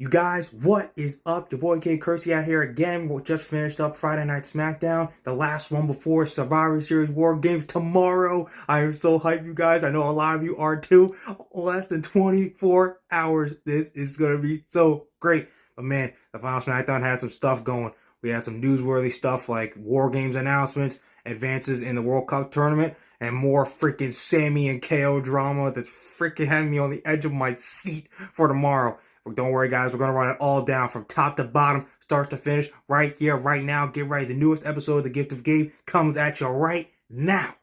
You guys, what is up? Your boy Gabe out here again. We just finished up Friday Night SmackDown, the last one before Survivor Series War Games tomorrow. I am so hyped, you guys. I know a lot of you are too. Less than 24 hours. This is going to be so great. But man, the final SmackDown had some stuff going. We had some newsworthy stuff like War Games announcements, advances in the World Cup tournament, and more freaking Sami and KO drama that's freaking having me on the edge of my seat for tomorrow. But don't worry, guys. We're going to run it all down from top to bottom, start to finish, right here, right now. Get ready. The newest episode of The Gift of Gabe comes at you right now.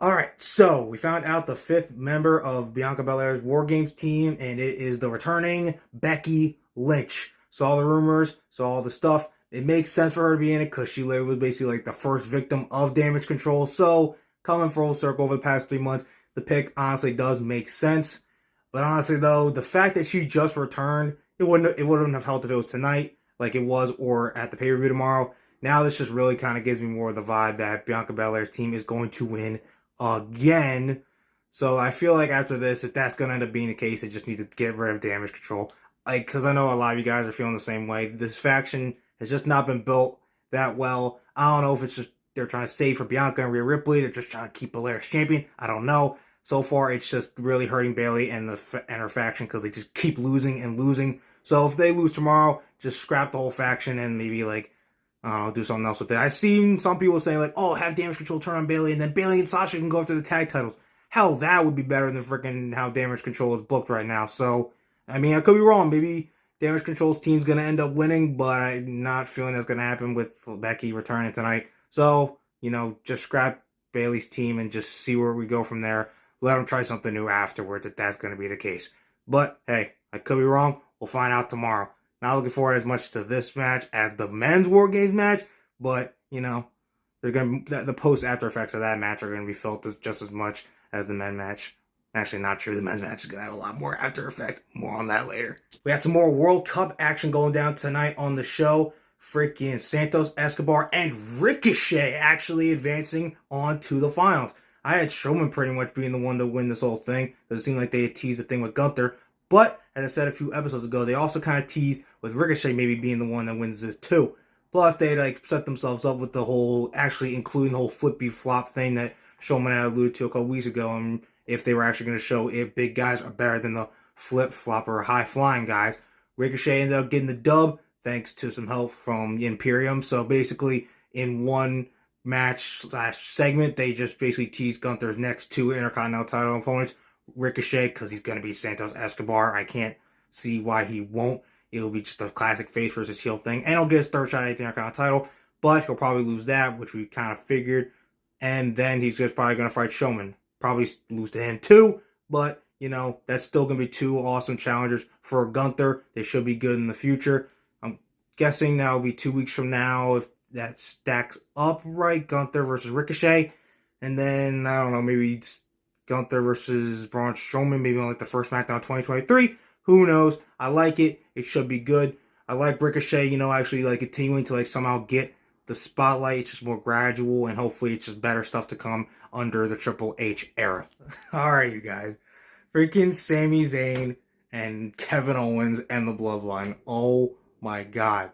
Alright, so we found out the fifth member of Bianca Belair's War Games team, and it is the returning Becky Lynch. Saw the rumors, saw all the stuff. It makes sense for her to be in it because she was basically like the first victim of damage control. So, coming full circle over the past 3 months, the pick honestly does make sense. But honestly though, the fact that she just returned, it wouldn't have helped if it was tonight, like it was, or at the pay-per-view tomorrow. Now this just really kind of gives me more of the vibe that Bianca Belair's team is going to win again. So I feel like after this, if that's going to end up being the case, they just need to get rid of damage control. Like, because I know a lot of you guys are feeling the same way. This faction has just not been built that well. I don't know if it's just they're trying to save for Bianca and Rhea Ripley. They're just trying to keep Belair as champion. I don't know. So far, it's just really hurting Bayley and her faction because they just keep losing and losing. So if they lose tomorrow, just scrap the whole faction and maybe like, I don't know, do something else with it. I've seen some people saying like, oh, have damage control turn on Bayley and then Bayley and Sasha can go after the tag titles. Hell, that would be better than freaking how damage control is booked right now. So, I mean, I could be wrong. Maybe damage control's team's going to end up winning, but I'm not feeling that's going to happen with Becky returning tonight. So, you know, just scrap Bayley's team and just see where we go from there. Let them try something new afterwards if that's going to be the case. But, hey, I could be wrong. We'll find out tomorrow. Not looking forward as much to this match as the men's War Games match, but, you know, they're going to the post-after effects of that match are going to be felt just as much as the men's match. Actually, not true. The men's match is going to have a lot more after effect. More on that later. We had some more World Cup action going down tonight on the show. Freaking Santos Escobar and Ricochet actually advancing on to the finals. I had Strowman pretty much being the one to win this whole thing. It seemed like they had teased the thing with Gunther. But, as I said a few episodes ago, they also kind of teased with Ricochet maybe being the one that wins this too. Plus, they like set themselves up with the whole, actually including the whole flippy flop thing that Strowman had alluded to a couple weeks ago. And if they were actually going to show if big guys are better than the flip flopper high flying guys. Ricochet ended up getting the dub thanks to some help from Imperium. So basically, in one match / segment, they just basically teased Gunther's next two Intercontinental title opponents. Ricochet, because he's going to be Santos Escobar. I can't see why he won't. It'll be just a classic face versus heel thing. And he'll get his third shot at the Intercontinental title. But he'll probably lose that, which we kind of figured. And then he's just probably going to fight Strowman. Probably lose to him too. But, you know, that's still going to be two awesome challengers for Gunther. They should be good in the future. I'm guessing that will be 2 weeks from now if that stacks up right. Gunther versus Ricochet. And then, I don't know, maybe Gunther versus Braun Strowman, maybe on like the first SmackDown 2023. Who knows? I like it. It should be good. I like Ricochet, you know, actually like continuing to like somehow get the spotlight. It's just more gradual and hopefully it's just better stuff to come under the Triple H era. Alright, you guys. Freaking Sami Zayn and Kevin Owens and the Bloodline. Oh my god.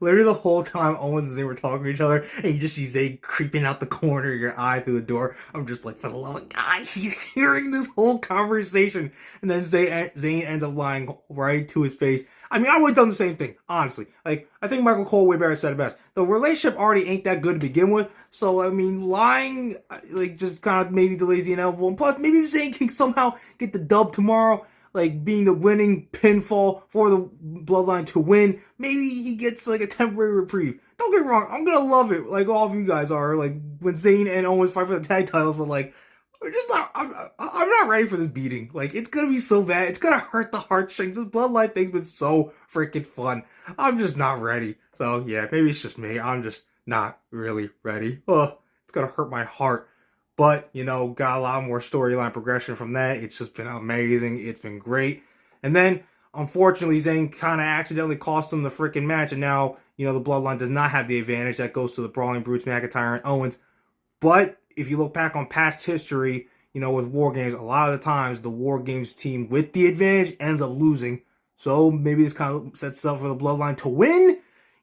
Literally the whole time Owens and Zayn were talking to each other, and you just see Zayn creeping out the corner of your eye through the door. I'm just like, for the love of God, he's hearing this whole conversation. And then Zayn ends up lying right to his face. I mean, I would have done the same thing, honestly. Like, I think Michael Cole way better said it best. The relationship already ain't that good to begin with. So, I mean, lying, like, just kind of maybe delays the inevitable. And plus, maybe Zayn can somehow get the dub tomorrow. Like, being the winning pinfall for the Bloodline to win. Maybe he gets, like, a temporary reprieve. Don't get me wrong, I'm gonna love it, like all of you guys are, like, when Zayn and Owens fight for the tag titles, but, like, I'm not ready for this beating. Like, it's gonna be so bad. It's gonna hurt the heartstrings. This Bloodline thing's been so freaking fun. I'm just not ready. So, yeah, maybe it's just me. I'm just not really ready. Ugh, it's gonna hurt my heart. But, you know, got a lot more storyline progression from that. It's just been amazing. It's been great. And then, unfortunately, Zayn kind of accidentally cost him the freaking match, and now, the Bloodline does not have the advantage. That goes to the Brawling Brutes, McIntyre, and Owens. But if you look back on past history, with War Games, a lot of the times the War Games team with the advantage ends up losing. So maybe this kind of sets up for the Bloodline to win.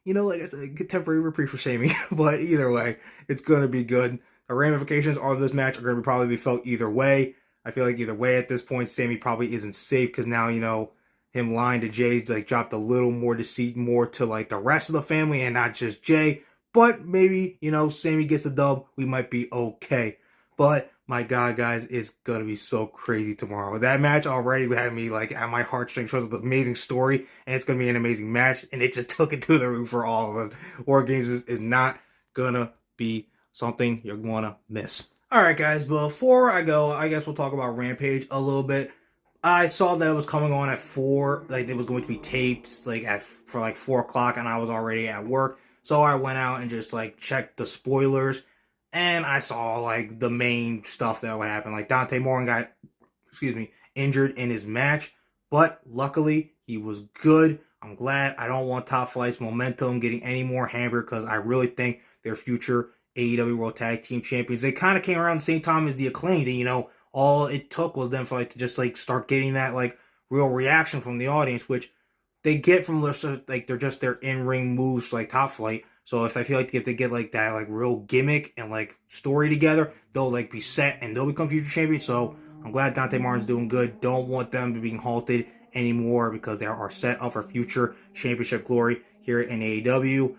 Like I said, get temporary reprieve for Sami. But either way, it's going to be good. The ramifications of this match are going to probably be felt either way. I feel like either way at this point, Sami probably isn't safe because now, him lying to Jay dropped a little more deceit more to the rest of the family and not just Jay. But maybe, Sami gets a dub, we might be okay. But my God, guys, it's going to be so crazy tomorrow. That match already had me at my heartstrings. It was an amazing story, and it's going to be an amazing match, and it just took it to the roof for all of us. War Games is not going to be something you're going to miss. All right, guys, before I go, I guess we'll talk about Rampage a little bit. I saw that it was coming on at 4, it was going to be taped for 4 o'clock, and I was already at work. So I went out and just checked the spoilers, and I saw the main stuff that would happen. Dante Morgan got, injured in his match, but luckily he was good. I'm glad. I don't want Top Flight's momentum getting any more hampered because I really think their future AEW World Tag Team Champions, they kind of came around the same time as the Acclaimed, and all it took was them for to just start getting that real reaction from the audience, which they get from they're just their in-ring moves Top Flight. So if I feel if they get that real gimmick and story together, they'll be set and they'll become future champions. So I'm glad Dante Martin's doing good. Don't want them to be halted anymore because they are set up for future championship glory here in AEW.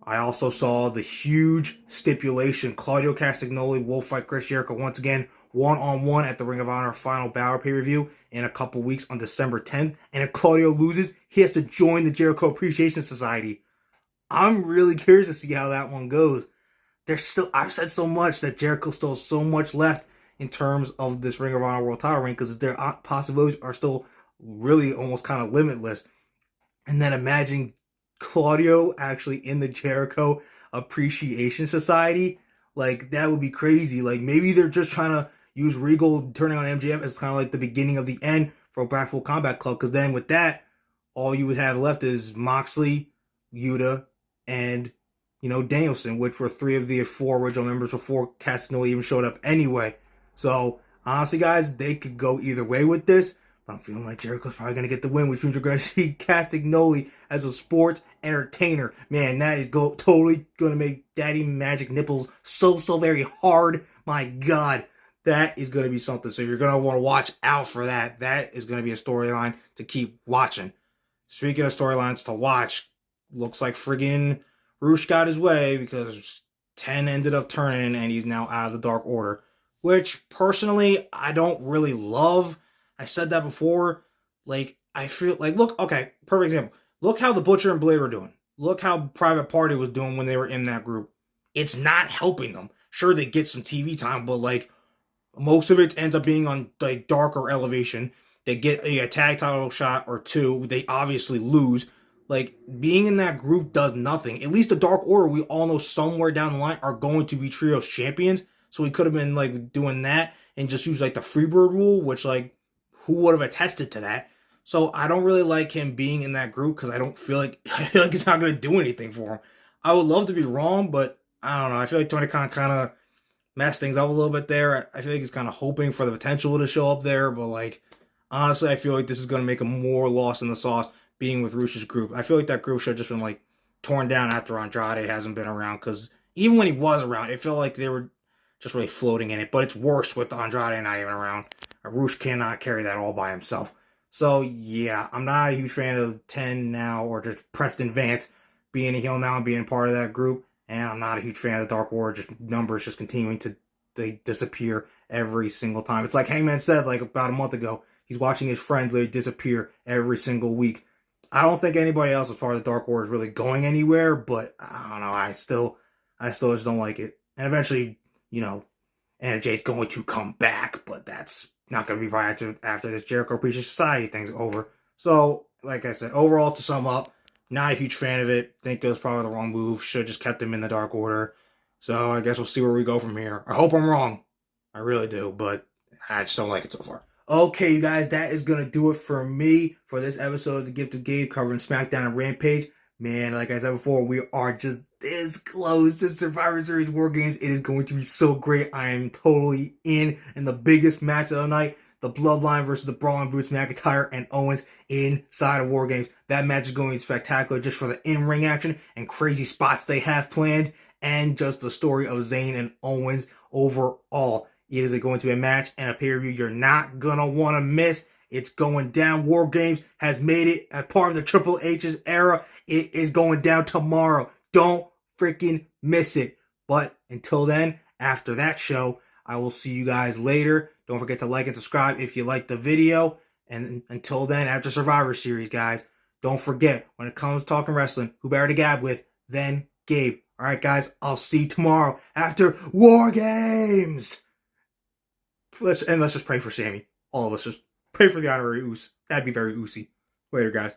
I also saw the huge stipulation. Claudio Castagnoli will fight Chris Jericho once again, one-on-one at the Ring of Honor Final Battle pay-per-view in a couple weeks on December 10th. And if Claudio loses, he has to join the Jericho Appreciation Society. I'm really curious to see how that one goes. I've said so much that Jericho still has so much left in terms of this Ring of Honor World Title reign because their possibilities are still really almost kind of limitless. And then imagine Claudio actually in the Jericho Appreciation Society. That would be crazy. Maybe they're just trying to use Regal turning on MJF as kind of the beginning of the end for Blackpool Combat Club. Because then with that, all you would have left is Moxley, Yuta, and, Danielson, which were 3 of the 4 original members before Castagnoli even showed up anyway. So, honestly, guys, they could go either way with this. But I'm feeling Jericho's probably going to get the win, which means we're going to see Castagnoli as a sports entertainer. Man, that is totally going to make Daddy Magic Nipples so very hard. My God, that is going to be something. So you're going to want to watch out for that. That is going to be a storyline to keep watching. Speaking of storylines to watch, looks like friggin' Roosh got his way because 10 ended up turning and he's now out of the Dark Order. Which, personally, I don't really love. I said that before. I feel look, okay, perfect example. Look how the Butcher and Blade were doing. Look how Private Party was doing when they were in that group. It's not helping them. Sure, they get some TV time, but most of it ends up being on darker elevation. They get a tag title shot or 2. They obviously lose. Being in that group does nothing. At least the Dark Order, we all know somewhere down the line are going to be trios champions. So we could have been doing that and just use the Freebird rule, which who would have attested to that? So I don't really like him being in that group because I feel like it's not going to do anything for him. I would love to be wrong, but I don't know. I feel like Tony Khan kind of messed things up a little bit there. I feel like he's kind of hoping for the potential to show up there, but honestly, I feel like this is going to make him more lost in the sauce being with Rush's group. I feel like that group should have just been torn down after Andrade hasn't been around because even when he was around, it felt like they were just really floating in it. But it's worse with Andrade not even around. Rush cannot carry that all by himself. So, yeah, I'm not a huge fan of 10 now or just Preston Vance being a heel now and being part of that group. And I'm not a huge fan of the Dark Order, just numbers just continuing to disappear every single time. It's like Hangman said about a month ago. He's watching his friends literally disappear every single week. I don't think anybody else as part of the Dark Order is really going anywhere, but I don't know. I still just don't like it. And eventually, Anna Jay's going to come back, but that's not going to be right after this Jericho Appreciation Society thing's over. So, like I said, overall, to sum up, not a huge fan of it. Think it was probably the wrong move. Should have just kept him in the Dark Order. So, I guess we'll see where we go from here. I hope I'm wrong. I really do, but I just don't like it so far. Okay, you guys, that is going to do it for me for this episode of The Gift of Gabe covering SmackDown and Rampage. Man, like I said before, we are just this close to Survivor Series War Games. It is going to be so great. I am totally in. And the biggest match of the night, the Bloodline versus the Braun Boots McIntyre and Owens inside of War Games. That match is going to be spectacular just for the in-ring action and crazy spots they have planned, and just the story of Zayn and Owens overall. It is going to be a match and a pay-per-view you're not going to want to miss. It's going down. War Games has made it a part of the Triple H's era. It is going down tomorrow. Don't freaking miss it. But until then, after that show, I will see you guys later. Don't forget to like and subscribe if you like the video. And until then, after Survivor Series, guys, don't forget, when it comes to talking wrestling, who better to gab with than Gabe. All right, guys, I'll see you tomorrow after War Games. Let's just pray for Sami. All of us just pray for the honorary Oos. That'd be very oosy. Later, guys.